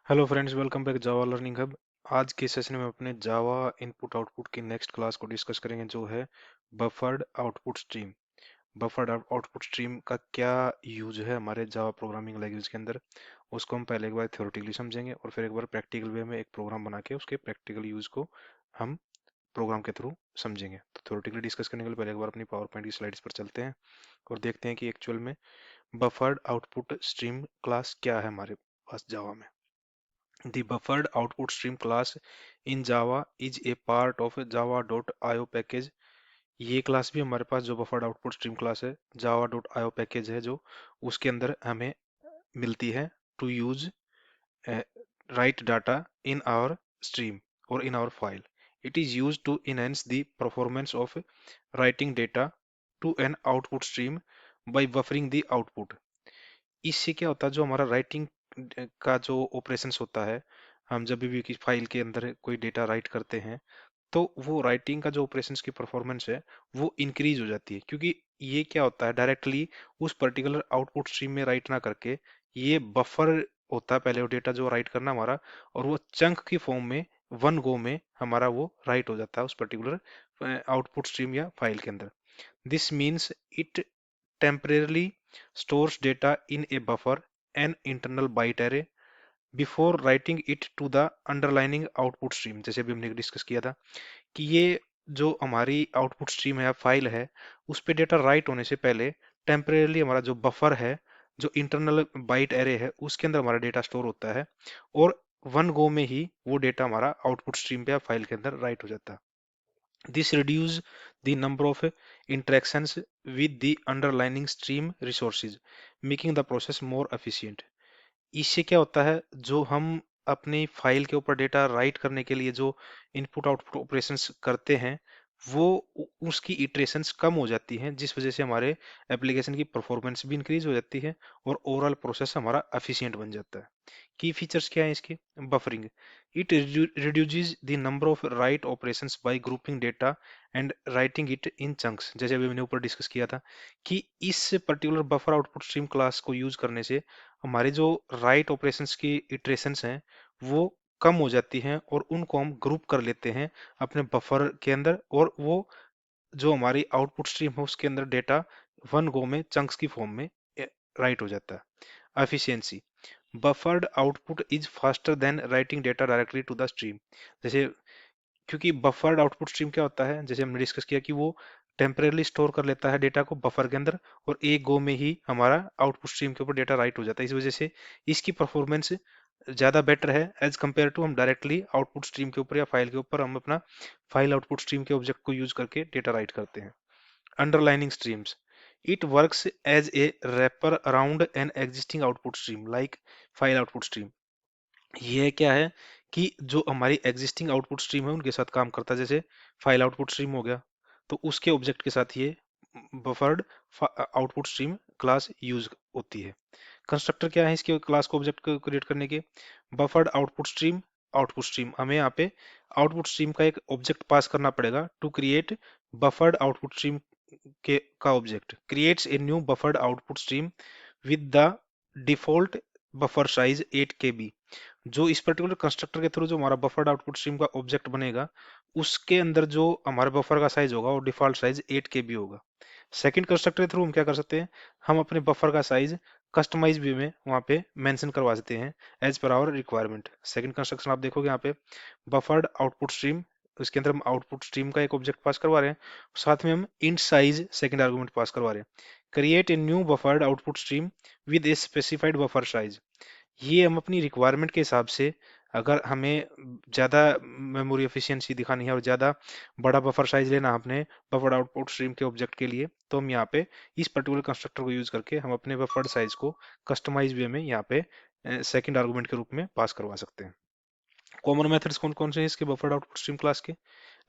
Hello friends, welcome back जावा learning hub. आज के session में अपने जावा इनपुट आउटपुट की नेक्स्ट क्लास को डिस्कस करेंगे, जो है buffered output stream. Buffered output stream का क्या यूज है हमारे जावा प्रोग्रामिंग लैंग्वेज के अंदर, उसको हम पहले एक बार थ्योरेटिकली समझेंगे और फिर एक बार प्रैक्टिकल वे में एक प्रोग्राम बना के उसके प्रैक्टिकल यूज को हम प्रोग्राम के थ्रू समझेंगे। तो थ्योरेटिकली डिस्कस करने के लिए पहले एक बार अपनी पावर पॉइंट की स्लाइड्स पर चलते हैं और देखते हैं कि एक्चुअल में बफर्ड आउटपुट स्ट्रीम क्लास क्या है हमारे पास जावा में। The buffered output stream class in Java is a part of java.io package। ये क्लास भी हमारे पास जो बफर्ड आउटपुट स्ट्रीम क्लास है java.io पैकेज है, जो उसके अंदर हमें मिलती है to use write data in our stream or in our file. It is used to enhance the performance of writing data to an output stream by buffering the output। इससे क्या होता है, जो हमारा राइटिंग का जो ऑपरेशंस होता है, हम जब भी किसी फाइल के अंदर कोई डेटा राइट करते हैं, तो वो राइटिंग का जो ऑपरेशंस की परफॉर्मेंस है वो इंक्रीज हो जाती है, क्योंकि ये क्या होता है, डायरेक्टली उस पर्टिकुलर आउटपुट स्ट्रीम में राइट ना करके ये बफर होता है पहले वो डेटा जो राइट करना हमारा, और वो चंक की फॉर्म में वन गो में हमारा वो राइट हो जाता है उस पर्टिकुलर आउटपुट स्ट्रीम या फाइल के अंदर। This means it temporarily stores data in a buffer, an internal byte array, before writing it to the underlying output stream। जैसे अभी हमने डिस्कस किया था कि ये जो हमारी आउटपुट स्ट्रीम है या फाइल है, उस पे डेटा राइट होने से पहले टेम्परेली हमारा जो बफर है, जो इंटरनल बाइट एरे है, उसके अंदर हमारा डेटा स्टोर होता है और वन गो में ही वो डेटा हमारा आउटपुट स्ट्रीम पे या फाइल के अंदर राइट हो जाता है। This reduces the number of interactions with the underlying stream resources, making the process more efficient। इससे क्या होता है, जो हम अपनी फाइल के ऊपर डेटा राइट करने के लिए जो इनपुट आउटपुट ऑपरेशंस करते हैं, वो उसकी इटरेशंस कम हो जाती हैं, जिस वजह से हमारे एप्लीकेशन की परफॉर्मेंस भी इंक्रीज हो जाती है और ओवरऑल प्रोसेस हमारा एफिशिएंट बन जाता है। की फीचर्स क्या है इसके? Buffering. It reduces the number of write operations by grouping data and writing it in chunks। जैसे अभी मैंने ऊपर डिस्कस किया था कि इस particular buffer output stream class को यूज करने से हमारे जो राइट ऑपरेशंस की इटरेशंस हैं वो कम हो जाती हैं और उनको हम ग्रुप कर लेते हैं अपने बफर के अंदर, और वो जो हमारी आउटपुट स्ट्रीम है उसके अंदर डेटा वन गो में चंक्स की फॉर्म में राइट हो जाता है। Efficiency. Buffered output is faster than writing data directly to the stream. जैसे, क्योंकि बफर्ड आउटपुट स्ट्रीम क्या होता है, जैसे हमने डिस्कस किया कि वो टेम्परेली स्टोर कर लेता है डेटा को बफर के अंदर और एक गो में ही हमारा आउटपुट स्ट्रीम के ऊपर डेटा राइट हो जाता है। इस वजह से इसकी परफॉर्मेंस ज़्यादा बेटर है एज कम्पेयर टू हम डायरेक्टली आउटपुट स्ट्रीम के ऊपर या फाइल के ऊपर हम अपना फाइल आउटपुट स्ट्रीम के ऑब्जेक्ट को यूज करके डेटा राइट करते हैं। Underlining streams. It works as a wrapper around an existing output stream like file output stream। ये क्या है कि जो हमारी एग्जिस्टिंग आउटपुट स्ट्रीम है उनके साथ काम करता है। जैसे फाइल आउटपुट स्ट्रीम हो गया, तो उसके ऑब्जेक्ट के साथ ये buffered output stream class use होती है। कंस्ट्रक्टर क्या है इसके क्लास को ऑब्जेक्ट को क्रिएट करने के? बफर्ड आउटपुट स्ट्रीम हमें यहाँ पे आउटपुट स्ट्रीम का एक ऑब्जेक्ट पास करना पड़ेगा to create buffered output stream के का object creates a new buffered output stream with the default buffer size 8 KB। जो इस पर्टिकुलर कंस्ट्रक्टर के थ्रू जो हमारा बफर्ड आउटपुट स्ट्रीम का ऑब्जेक्ट बनेगा, उसके अंदर जो हमारे बफर का साइज होगा वो डिफॉल्ट साइज 8 KB होगा। सेकंड कंस्ट्रक्टर के थ्रू हम क्या कर सकते हैं, हम अपने बफर का साइज कस्टमाइज व्यू में वहाँ पे मेंशन करवा सकते हैं as per hour requirement. Second construction आप देखोगे यहाँ पे बफर्ड आउटपुट स्ट्रीम, उसके अंदर हम आउटपुट स्ट्रीम का एक ऑब्जेक्ट पास करवा रहे हैं, साथ में हम इंट साइज सेकंड आर्गुमेंट पास करवा रहे हैं। Create a new buffered output stream with a specified buffer size. ये हम अपनी रिक्वायरमेंट के हिसाब से, अगर हमें ज़्यादा मेमोरी एफिशिएंसी दिखानी है और ज़्यादा बड़ा बफर साइज लेना है अपने बफर आउटपुट स्ट्रीम के ऑब्जेक्ट के लिए, तो हम यहाँ पे इस पर्टिकुलर कंस्ट्रक्टर को यूज करके हम अपने बफर साइज को कस्टमाइज वे में यहाँ पे सेकंड आर्गुमेंट के रूप में पास करवा सकते हैं। कॉमन मेथड्स कौन कौन से हैं इसके बफर आउटपुट स्ट्रीम क्लास के?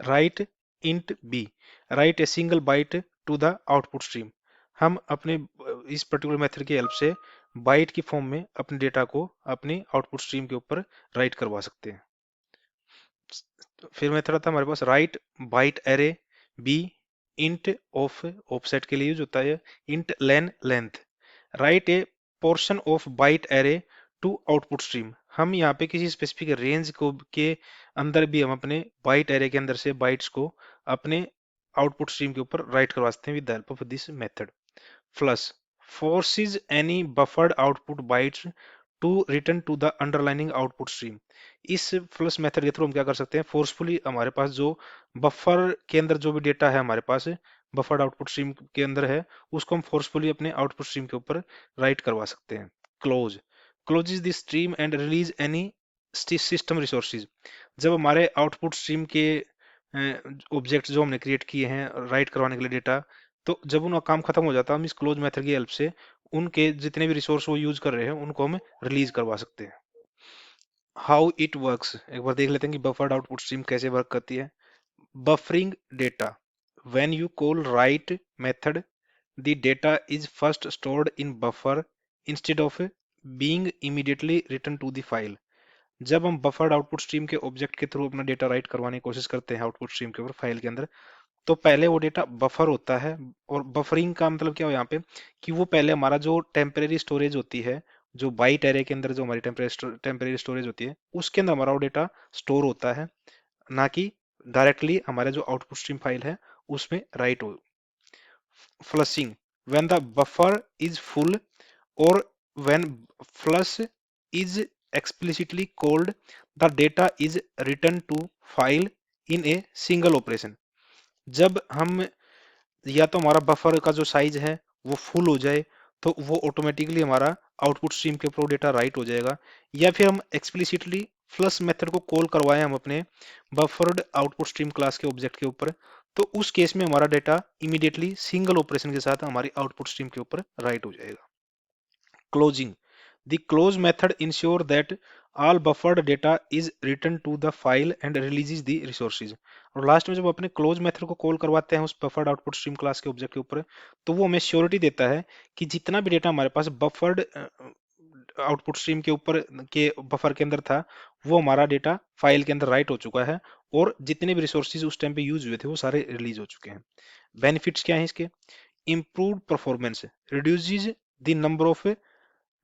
Write int b, write a single byte to the output stream. हम अपने इस पर्टिकुलर मेथड की हेल्प से बाइट की फॉर्म में अपने डेटा को अपनी आउटपुट स्ट्रीम के ऊपर राइट करवा सकते हैं। फिर मेथड आता है हमारे पास write byte array B, int off offset के लिए यूज होता है, int length. Write a portion of byte array to output stream. हम यहाँ पे किसी स्पेसिफिक रेंज को के अंदर भी हम अपने बाइट एरे के अंदर से बाइट्स को अपने आउटपुट स्ट्रीम के ऊपर राइट करवा सकते हैं with the help of this method. Flush forces any buffered output bytes to return to the underlying output stream। इस फ्लश मेथड के थ्रू हम क्या कर सकते हैं, फोर्सफुली हमारे पास जो बफर के अंदर जो भी डेटा है हमारे पास बफर्ड आउटपुट स्ट्रीम के अंदर है, उसको हम फोर्सफुली अपने आउटपुट स्ट्रीम के ऊपर राइट करवा सकते हैं। Close closes the stream and release any system resources. जब हमारे आउटपुट स्ट्रीम के ऑब्जेक्ट जो हमने क्रिएट किए हैं राइट करवाने के लिए डेटा, तो जब उनका काम खत्म हो जाता है हम इस क्लोज मेथड की हेल्प से उनके जितने भी रिसोर्स वो यूज कर रहे हैं उनको हम रिलीज करवा सकते हैं। हाउ इट वर्क्स एक बार देख लेते हैं कि बफर्ड आउटपुट स्ट्रीम कैसे वर्क करती है। Buffering data, when you call write method the data is first stored in buffer instead of being immediately return to the file. जब हम बफर्ड आउटपुट स्ट्रीम के ऑब्जेक्ट के थ्रू अपना data write करवाने की कोशिश करते हैं आउटपुट स्ट्रीम के ऊपर फाइल के अंदर, तो पहले वो डेटा बफर होता है। और बफरिंग का मतलब क्या हो यहाँ पे कि वो पहले हमारा जो टेम्परेरी स्टोरेज होती है, जो बाइट एरे के अंदर जो हमारी टेम्परेरी स्टोरेज होती है उसके अंदर हमारा वो डेटा स्टोर होता है, ना कि डायरेक्टली हमारे जो आउटपुट स्ट्रीम फाइल है उसमें राइट हो। Flushing, when the buffer is full or when flush is explicitly called, the data is returned to file in a single operation। जब हम या तो हमारा बफर का जो साइज है वो फुल हो जाए तो वो ऑटोमेटिकली हमारा आउटपुट स्ट्रीम के ऊपर डेटा राइट हो जाएगा, या फिर हम एक्सप्लिसिटली फ्लश मेथड को कॉल करवाएं हम अपने बफर्ड आउटपुट स्ट्रीम क्लास के ऑब्जेक्ट के ऊपर, तो उस केस में हमारा डेटा इमीडिएटली सिंगल ऑपरेशन के साथ हमारी आउटपुट स्ट्रीम के ऊपर राइट हो जाएगा। Closing, the close method ensure that all buffered data is returned to the file and releases the resources। और लास्ट में जब अपने क्लोज मेथड को कॉल करवाते हैं उस बफर्ड आउटपुट स्ट्रीम क्लास के ऑब्जेक्ट के ऊपर, तो वो हमें श्योरिटी देता है कि जितना भी डेटा हमारे पास बफर्ड आउटपुट स्ट्रीम के ऊपर के बफर के अंदर था वो हमारा डेटा फाइल के अंदर राइट हो चुका है, और जितने भी रिसोर्सेज उस टाइम पे यूज हुए थे वो सारे रिलीज हो चुके हैं। बेनिफिट्स क्या है इसके? Improved performance, reduces the number of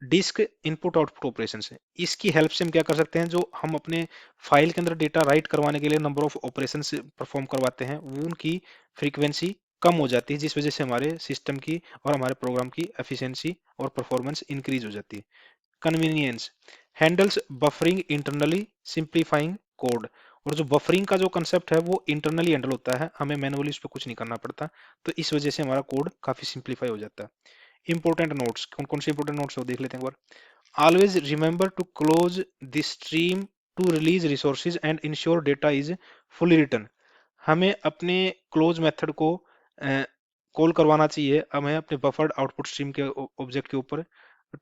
disk input output operation है। इसकी हेल्प से हम क्या कर सकते हैं, जो हम अपने फाइल के अंदर डेटा राइट करवाने के लिए नंबर ऑफ ऑपरेशन परफॉर्म करवाते हैं वो उनकी फ्रीक्वेंसी कम हो जाती है, जिस वजह से हमारे सिस्टम की और हमारे प्रोग्राम की एफिशिएंसी और परफॉर्मेंस इंक्रीज हो जाती है। Convenience, handles buffering internally simplifying code. और जो बफरिंग का जो कंसेप्ट है वो इंटरनली हैंडल होता है, हमें मैनुअली उस पर कुछ नहीं करना पड़ता, तो इस वजह से हमारा कोड काफी सिंप्लीफाई हो जाता है। इंपॉर्टेंट नोट्स, कौन कौन से इंपॉर्टेंट नोट्स हो देख लेते हैं एक बार। Always remember to close the stream to release resources and ensure data is fully written. हमें अपने क्लोज मेथड को कॉल करवाना चाहिए हमें अपने बफर्ड आउटपुट स्ट्रीम के ऑब्जेक्ट के ऊपर,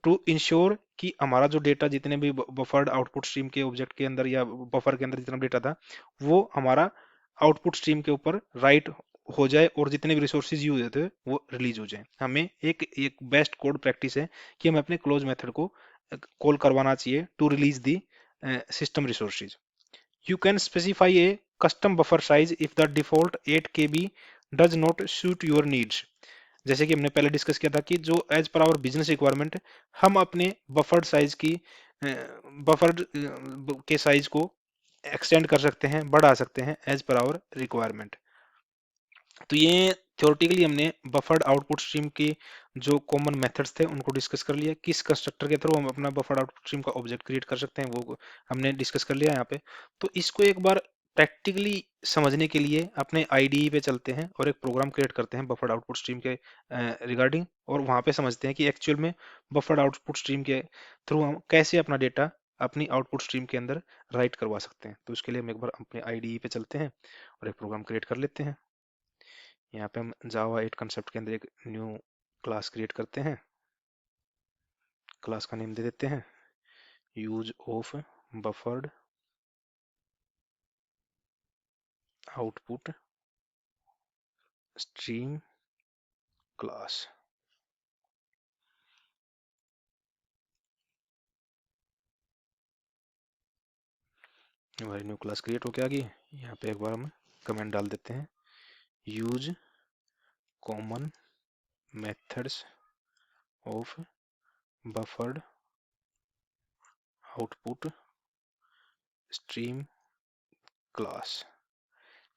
टू इंश्योर कि हमारा जो डेटा जितने भी बफर्ड आउटपुट स्ट्रीम के ऑब्जेक्ट के अंदर या बफर के अंदर जितना डेटा था वो हमारा आउटपुट स्ट्रीम के ऊपर राइट हो जाए, और जितने भी रिसोर्सेज यूज होते हैं वो रिलीज हो जाए। हमें एक एक बेस्ट कोड प्रैक्टिस है कि हमें अपने क्लोज मेथड को कॉल करवाना चाहिए to release the system resources. You can specify a custom buffer size if the default 8 KB does not suit your needs। जैसे कि हमने पहले डिस्कस किया था कि जो as per hour business requirement हम अपने बफर्ड साइज की बफर्ड के साइज को एक्सटेंड कर सकते हैं, बढ़ा सकते हैं एज पर आवर रिक्वायरमेंट। तो ये थ्योरेटिकली हमने बफर्ड आउटपुट स्ट्रीम की जो कॉमन मेथड्स थे उनको डिस्कस कर लिया, किस कंस्ट्रक्टर के थ्रू हम अपना बफर्ड आउटपुट स्ट्रीम का ऑब्जेक्ट क्रिएट कर सकते हैं वो हमने डिस्कस कर लिया यहाँ पे। तो इसको एक बार प्रैक्टिकली समझने के लिए अपने आईडीई पे चलते हैं और एक प्रोग्राम क्रिएट करते हैं बफर्ड आउटपुट स्ट्रीम के रिगार्डिंग, और वहाँ पे समझते हैं कि एक्चुअल में बफर्ड आउटपुट स्ट्रीम के थ्रू हम कैसे अपना डेटा अपनी आउटपुट स्ट्रीम के अंदर राइट करवा सकते हैं। तो इसके लिए हम एक बार अपने आईडीई पे चलते हैं और एक प्रोग्राम क्रिएट कर लेते हैं। यहाँ पे हम जावा 8 कंसेप्ट के अंदर एक न्यू क्लास क्रिएट करते हैं। क्लास का नेम दे देते हैं use of buffered output stream class. हमारी न्यू क्लास क्रिएट होके आ गई। यहाँ पे एक बार हम कमेंट डाल देते हैं use common methods of buffered output stream class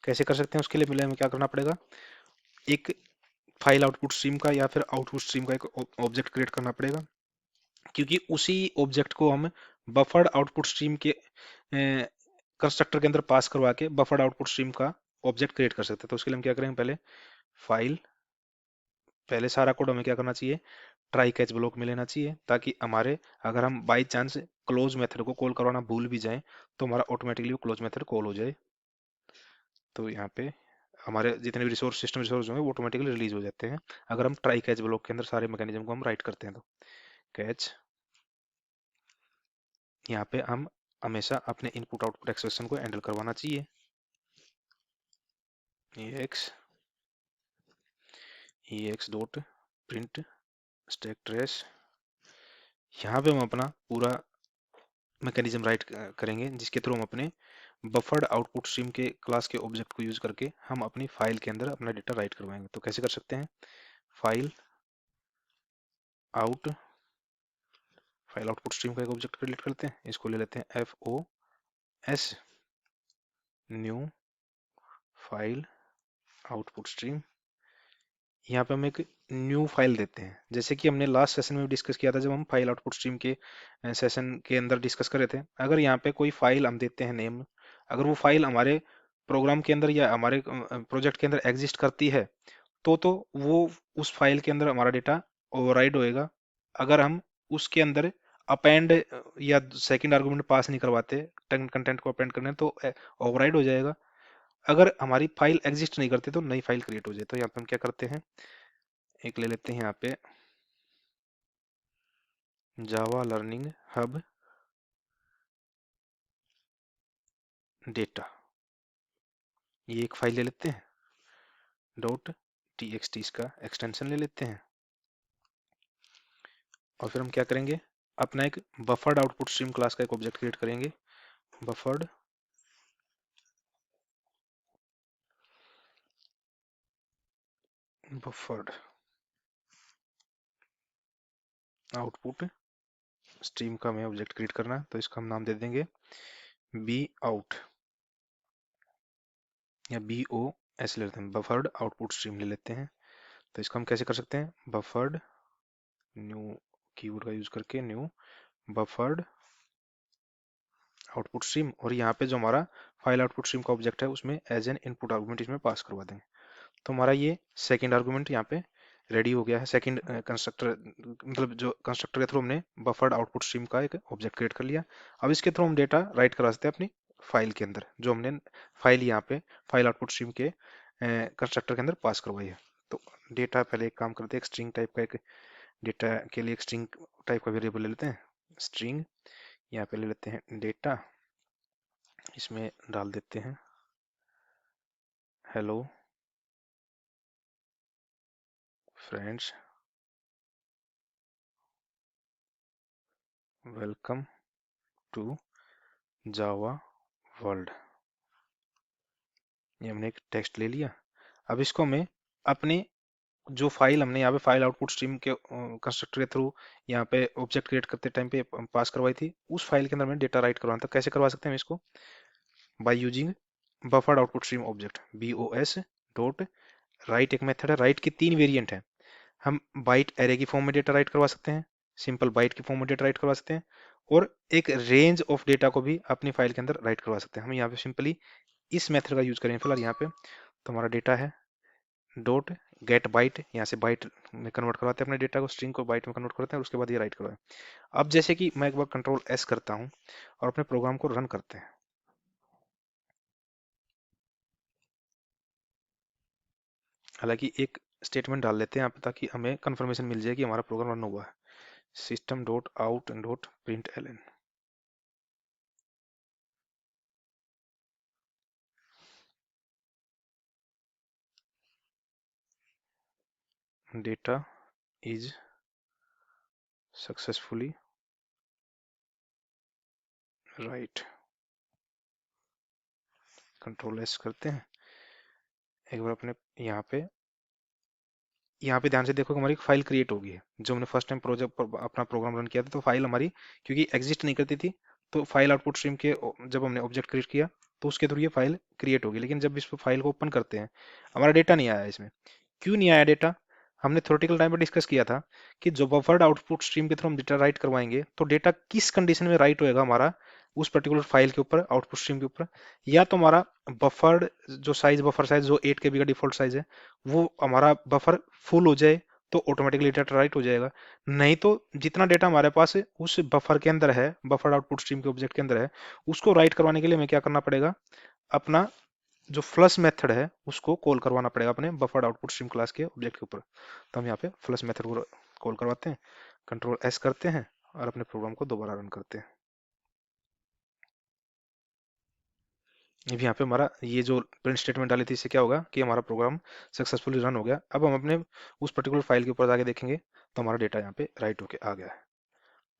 कैसे कर सकते हैं? उसके लिए पहले हमें क्या करना पड़ेगा, एक फाइल आउटपुट स्ट्रीम का या फिर आउटपुट स्ट्रीम का एक ऑब्जेक्ट क्रिएट करना पड़ेगा, क्योंकि उसी ऑब्जेक्ट को हम बफर्ड आउटपुट स्ट्रीम के कंस्ट्रक्टर के अंदर पास करवा के बफर्ड आउटपुट स्ट्रीम का ऑब्जेक्ट क्रिएट कर सकते हैं। तो उसके लिए हम क्या करेंगे, पहले फाइल, पहले सारा कोड हमें क्या करना चाहिए, ट्राई कैच ब्लॉक में लेना चाहिए, ताकि हमारे अगर हम बाई चांस क्लोज मेथड को कॉल करवाना भूल भी जाएं तो हमारा ऑटोमेटिकली वो क्लोज मेथड कॉल हो जाए। तो यहाँ पे हमारे जितने भी रिसोर्स, सिस्टम रिसोर्स होंगे वो ऑटोमेटिकली रिलीज हो जाते हैं अगर हम ट्राई कैच ब्लॉक के अंदर सारे मैकेनिज्म को हम राइट करते हैं। तो कैच, यहाँ पे हम हमेशा अपने इनपुट आउटपुट एक्सप्रेशन को हैंडल करवाना चाहिए। ex dot print stack trace, यहाँ पे हम अपना पूरा मैकेनिज्म राइट करेंगे जिसके थ्रू हम अपने बफर्ड आउटपुट स्ट्रीम के क्लास के ऑब्जेक्ट को यूज करके हम अपनी फाइल के अंदर अपना डेटा राइट करवाएंगे। तो कैसे कर सकते हैं, file out, file output stream का एक ऑब्जेक्ट क्रिएट करते हैं, इसको ले लेते हैं FOS new file output stream. यहाँ पे हम एक न्यू फाइल देते हैं, जैसे कि हमने लास्ट सेशन में डिस्कस किया था जब हम फाइल आउटपुट स्ट्रीम के सेशन के अंदर डिस्कस कर रहे थे। अगर यहाँ पे कोई फाइल हम देते हैं नेम, अगर वो फाइल हमारे प्रोग्राम के अंदर या हमारे प्रोजेक्ट के अंदर एग्जिस्ट करती है तो वो उस फाइल के अंदर हमारा डेटा ओवरराइड होएगा। अगर हम उसके अंदर अपेंड या सेकंड आर्गुमेंट पास नहीं करवाते कंटेंट को अपेंड करने, तो ओवरराइड हो जाएगा। अगर हमारी फाइल एग्जिस्ट नहीं करती तो नई फाइल क्रिएट हो जाए। तो यहाँ पे हम क्या करते हैं, एक ले लेते हैं यहाँ पे जावा लर्निंग हब डेटा, ये एक फाइल ले लेते हैं, डॉट txt इसका एक्सटेंशन ले लेते हैं, और फिर हम क्या करेंगे, अपना एक बफर्ड आउटपुट स्ट्रीम क्लास का एक ऑब्जेक्ट क्रिएट करेंगे, बफर्ड बफर्ड आउटपुट स्ट्रीम का हमें ऑब्जेक्ट क्रिएट करना है। तो इसका हम नाम दे देंगे बी आउट या BOS ले लेते हैं, बफर्ड आउटपुट स्ट्रीम ले लेते हैं। तो इसका हम कैसे कर सकते हैं, बफर्ड न्यू कीवर्ड का यूज करके न्यू बफर्ड आउटपुट स्ट्रीम, और यहाँ पे जो हमारा फाइल आउटपुट स्ट्रीम का ऑब्जेक्ट है उसमें एज एन इनपुट आर्गुमेंट इसमें पास करवा देंगे। तो हमारा ये सेकंड आर्गुमेंट यहाँ पे रेडी हो गया है। सेकंड कंस्ट्रक्टर, मतलब जो कंस्ट्रक्टर के थ्रू हमने बफर्ड आउटपुट स्ट्रीम का एक ऑब्जेक्ट क्रिएट कर लिया। अब इसके थ्रू हम डेटा राइट करा सकते हैं अपनी फाइल के अंदर, जो हमने फाइल यहाँ पे फाइल आउटपुट स्ट्रीम के कंस्ट्रक्टर के अंदर पास करवाई है। तो डेटा पहले एक काम करते हैं, एक स्ट्रिंग टाइप का एक डेटा के लिए एक स्ट्रिंग टाइप का वेरिएबल ले लेते हैं, स्ट्रिंग, यहाँ पे ले लेते हैं डेटा, इसमें डाल देते हैं hello friends welcome to Java world. ये हमने एक टेक्स्ट ले लिया। अब इसको हमें अपने जो फाइल हमने यहाँ पे फाइल आउटपुट स्ट्रीम के कंस्ट्रक्टर के थ्रू यहाँ पे ऑब्जेक्ट क्रिएट करते टाइम पे पास करवाई थी, उस फाइल के अंदर हमें डेटा राइट करवाना था। कैसे करवा सकते हैं हम इसको, by using buffered output stream object BOS dot right, एक मेथड है। राइट की तीन वेरिएंट है, हम बाइट एरे की फॉर्म में डेटा राइट करवा सकते हैं, सिंपल बाइट की फॉर्म में डेटा राइट करवा सकते हैं, और एक रेंज ऑफ डेटा को भी अपनी फाइल के अंदर राइट करवा सकते हैं। हम यहाँ पे सिंपली इस मेथड का यूज करेंगे फिलहाल। यहाँ पे तो हमारा डेटा है डॉट गेट बाइट, यहाँ से बाइट में कन्वर्ट करवाते हैं अपने डेटा को, स्ट्रिंग को बाइट में कन्वर्ट करते हैं और उसके बाद ये राइट करवाएं। अब जैसे कि मैं एक बार कंट्रोल S करता हूँ और अपने प्रोग्राम को रन करते हैं, हालांकि एक स्टेटमेंट डाल लेते हैं यहाँ पे ताकि हमें कंफर्मेशन मिल जाए कि हमारा प्रोग्राम रन हुआ है, system dot out dot print L data is successfully right. Control S करते हैं एक बार अपने यहाँ पे ध्यान से देखो कि हमारी एक फाइल क्रिएट होगी है, जो हमने फर्स्ट टाइम प्रोजेक्ट पर अपना प्रोग्राम रन किया था। तो फाइल हमारी क्योंकि एग्जिस्ट नहीं करती थी तो फाइल आउटपुट स्ट्रीम के जब हमने ऑब्जेक्ट क्रिएट किया तो उसके थ्रू ये फाइल क्रिएट होगी, लेकिन जब इस फाइल को ओपन करते हैं हमारा डेटा नहीं आया इसमें। क्यों नहीं आया डेटा? हमने थ्योरेटिकल टाइम पे डिस्कस किया था कि जो बफर्ड आउटपुट स्ट्रीम के थ्रू हम डेटा राइट करवाएंगे तो डेटा किस कंडीशन में राइट होएगा हमारा उस पर्टिकुलर फाइल के ऊपर, आउटपुट स्ट्रीम के ऊपर। या तो हमारा बफर्ड जो साइज, बफर साइज जो 8 KB का डिफॉल्ट साइज है, वो हमारा बफर फुल हो जाए तो ऑटोमेटिकली डेटा राइट हो जाएगा। नहीं तो जितना डेटा हमारे पास है उस बफर के अंदर है, बफर आउटपुट स्ट्रीम के ऑब्जेक्ट के अंदर है, उसको राइट करवाने के लिए हमें क्या करना पड़ेगा, अपना जो फ्लश मेथड है उसको कॉल करवाना पड़ेगा अपने बफर्ड आउटपुट स्ट्रीम क्लास के ऑब्जेक्ट के ऊपर। तो हम यहाँ पे फ्लश मेथड को कॉल करवाते हैं, कंट्रोल एस करते हैं और अपने प्रोग्राम को दोबारा रन करते हैं। ये भी यहाँ पे हमारा ये जो प्रिंट स्टेटमेंट डाली थी इससे क्या होगा कि हमारा प्रोग्राम सक्सेसफुली रन हो गया। अब हम अपने उस पर्टिकुलर फाइल के ऊपर जाके देखेंगे तो हमारा डेटा यहाँ पे राइट होके आ गया है।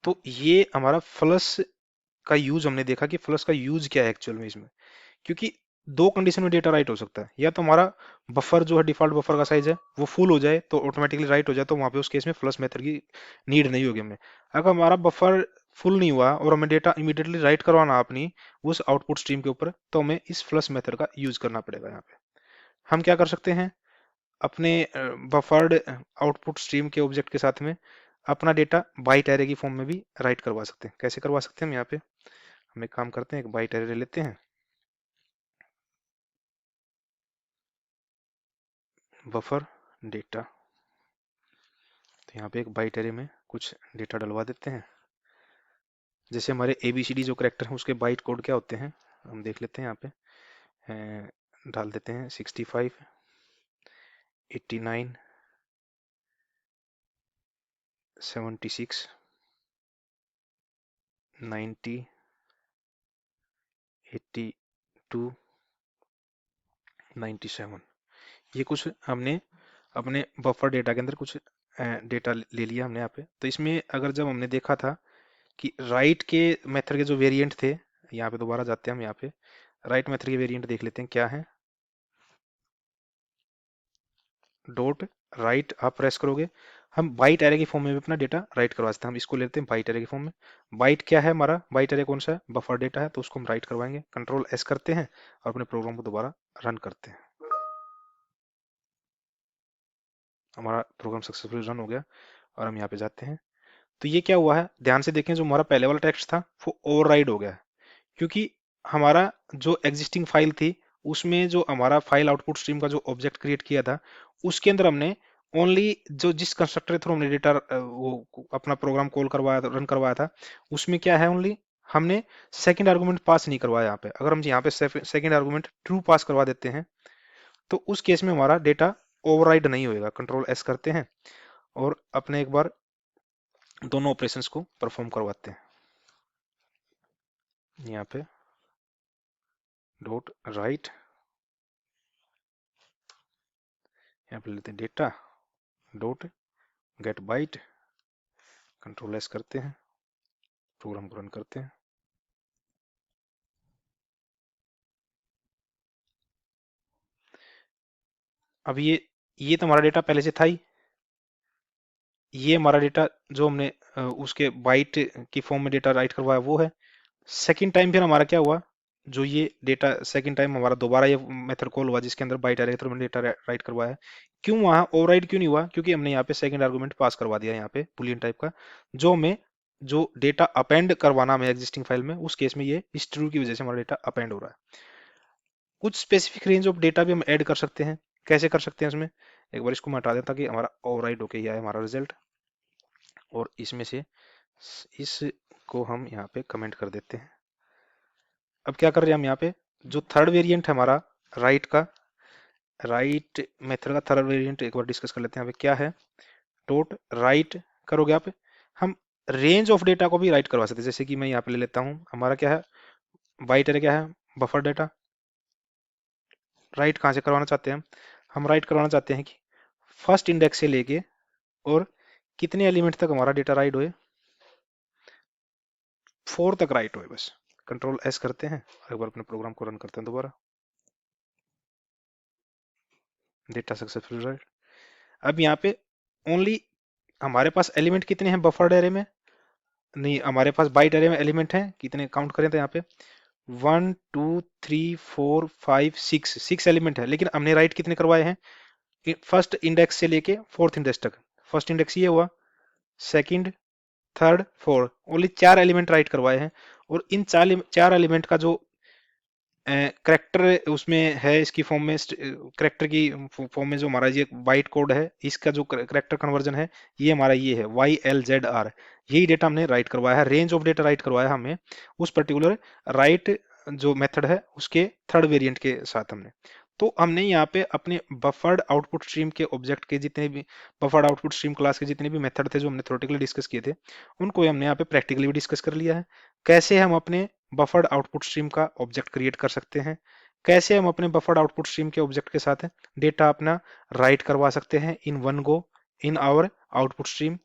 तो ये हमारा फ्लश का यूज हमने देखा कि फ्लश का यूज क्या है एक्चुअल में इसमें। क्योंकि दो कंडीशन में डेटा राइट हो सकता है, या तो हमारा बफर जो है डिफॉल्ट बफर का साइज है वो फुल हो जाए तो ऑटोमेटिकली राइट हो जाए, तो वहां पे उस केस में फ्लश मेथड की नीड नहीं होगी हमें। अगर हमारा बफर फुल नहीं हुआ और हमें डेटा इमीडिएटली राइट करवाना अपनी उस आउटपुट स्ट्रीम के ऊपर, तो हमें इस फ्लश मेथड का यूज करना पड़ेगा। यहाँ पे हम क्या कर सकते हैं, अपने बफर्ड आउटपुट स्ट्रीम के ऑब्जेक्ट के साथ में अपना डेटा बाइट एरे की फॉर्म में भी राइट करवा सकते हैं। कैसे करवा सकते हैं हम, यहाँ पे हम एक काम करते हैं, एक बाइट एरे लेते हैं, बफर डेटा, तो यहाँ पे एक बाइट एरे में कुछ डेटा डलवा देते हैं। जैसे हमारे ABCD जो करेक्टर हैं उसके बाइट कोड क्या होते हैं हम देख लेते हैं। यहाँ पे डाल देते हैं 65, 89, 76, 90, 82, 97। ये कुछ हमने अपने बफर डेटा के अंदर कुछ डेटा ले लिया हमने यहाँ पे। तो इसमें अगर जब हमने देखा था कि राइट के मेथड के जो वेरिएंट थे, यहाँ पे दोबारा जाते हैं हम, यहाँ पे राइट मेथड के वेरिएंट देख लेते हैं क्या है। डॉट राइट आप प्रेस करोगे, हम बाइट एरे की फॉर्म में भी अपना डेटा राइट करवा सकते हैं। हम इसको लेते हैं बाइट एरे की फॉर्म में। बाइट क्या है हमारा, बाइट एरे कौन सा है, बफर डेटा है, तो उसको हम राइट करवाएंगे। कंट्रोल एस करते हैं और अपने प्रोग्राम को दोबारा रन करते हैं। हमारा प्रोग्राम सक्सेसफुली रन हो गया और हम यहाँ पे जाते हैं। तो ये क्या हुआ है, ध्यान से देखें, जो हमारा पहले वाला टेक्स्ट था वो ओवरराइड हो गया है, क्योंकि हमारा जो एग्जिस्टिंग फाइल थी उसमें जो हमारा फाइल आउटपुट स्ट्रीम का जो ऑब्जेक्ट क्रिएट किया था उसके अंदर हमने ओनली जो जिस कंस्ट्रक्टर के थ्रू हमने डेटा वो अपना प्रोग्राम कॉल करवाया था, रन करवाया था, उसमें क्या है, ओनली हमने सेकंड आर्गुमेंट पास नहीं करवाया। यहाँ पे अगर हम यहाँ पे सेकंड आर्गुमेंट ट्रू पास करवा देते हैं तो उस केस में हमारा डेटा ओवरराइड नहीं होएगा। कंट्रोल एस करते हैं और अपने एक बार दोनों ऑपरेशंस को परफॉर्म करवाते हैं। यहाँ पे डॉट राइट, यहाँ पे लेते हैं data dot get byte, control S करते हैं, प्रोग्राम को रन करते हैं। अब ये तो हमारा डेटा पहले से था ही, ये हमारा डेटा जो हमने उसके बाइट की फॉर्म में डेटा राइट करवाया वो है। सेकंड टाइम फिर हमारा क्या हुआ, जो ये डेटा सेकंड टाइम हमारा दोबारा ये मेथड कॉल हुआ जिसके अंदर बाइट एरे के थ्रू हमने डेटा राइट करवाया है। क्यों वहां ओवरराइड क्यों नहीं हुआ, क्योंकि हमने यहाँ पे सेकंड आर्गुमेंट पास करवा दिया यहाँ पे बुलियन टाइप का, जो हमें जो डेटा अपेंड करवाना हमें एग्जिस्टिंग फाइल में, उस केस में ये इस ट्रू की वजह से हमारा डेटा अपेंड हो रहा है। कुछ स्पेसिफिक रेंज ऑफ डेटा भी हम ऐड कर सकते हैं। कैसे कर सकते हैं उसमें, एक बार इसको मैं हटा देता कि हमारा ओवरराइड होके ही आए हमारा रिजल्ट, और इसमें से इसको हम यहाँ पे कमेंट कर देते हैं। अब क्या कर रहे हैं हम, यहाँ पे जो थर्ड वेरिएंट है हमारा राइट का, राइट मेथड का थर्ड वेरिएंट एक बार डिस्कस कर लेते हैं। यहाँ पे क्या है, डॉट राइट करोगे आप, हम रेंज ऑफ डेटा को भी राइट करवा सकते हैं। जैसे कि मैं यहाँ पे ले लेता हूँ, हमारा क्या है, बाइट एरे क्या है, बफर डेटा। राइट कहाँ से करवाना चाहते हैं हम राइट करवाना चाहते हैं कि फर्स्ट इंडेक्स से लेके और कितने एलिमेंट तक हमारा डेटा राइट होए, 4 तक राइट होए बस। कंट्रोल एस करते हैं और एक बार अपने प्रोग्राम को रन करते हैं दोबारा। Data successful right. अब यहाँ पे ओनली हमारे पास एलिमेंट कितने हैं बफर एरे में, नहीं, हमारे पास बाइट एरे में एलिमेंट हैं कितने, काउंट करें तो यहाँ पे 1 2 3 4 5 6, 6 एलिमेंट है, लेकिन हमने राइट कितने करवाए हैं फर्स्ट इंडेक्स से लेके फोर्थ इंडेक्स तक। फर्स्ट इंडेक्स ये हुआ, second, third, fourth, only 4 element right करवाए हैं। और इन 4 एलिमेंट का जो करेक्टर उसमें है, इसकी फॉर्म में, करेक्टर की फॉर्म में जो हमारा ये बाइट कोड है, इसका जो करेक्टर कन्वर्जन है, ये हमारा ये है YLZR। यही डेटा हमने राइट करवाया है, रेंज ऑफ डेटा राइट करवाया है हमें उस पर्टिकुलर राइट जो मेथड है उसके थर्ड वेरिएंट के साथ हमने। तो हमने यहाँ पे अपने बफर्ड आउटपुट स्ट्रीम के ऑब्जेक्ट के जितने भी, बफर्ड आउटपुट स्ट्रीम क्लास के जितने भी मेथड थे जो हमने थ्योरेटिकली डिस्कस किए थे, उनको हमने यहाँ पे प्रैक्टिकली भी डिस्कस कर लिया है। कैसे हम अपने बफर्ड आउटपुट स्ट्रीम का ऑब्जेक्ट क्रिएट कर सकते हैं, कैसे हम अपने बफर्ड आउटपुट स्ट्रीम के ऑब्जेक्ट के साथ डेटा अपना राइट करवा सकते हैं in one go in our output stream.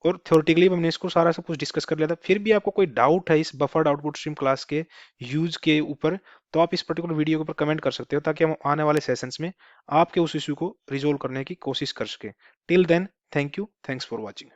और थ्योरेटिकली हमने इसको सारा सब कुछ डिस्कस कर लिया था। फिर भी आपको कोई डाउट है इस बफर्ड आउटपुट स्ट्रीम क्लास के यूज के ऊपर, तो आप इस पर्टिकुलर वीडियो के ऊपर कमेंट कर सकते हो, ताकि हम आने वाले सेशंस में आपके उस इश्यू को रिजोल्व करने की कोशिश कर सकें। Till then, thank you, thanks for watching.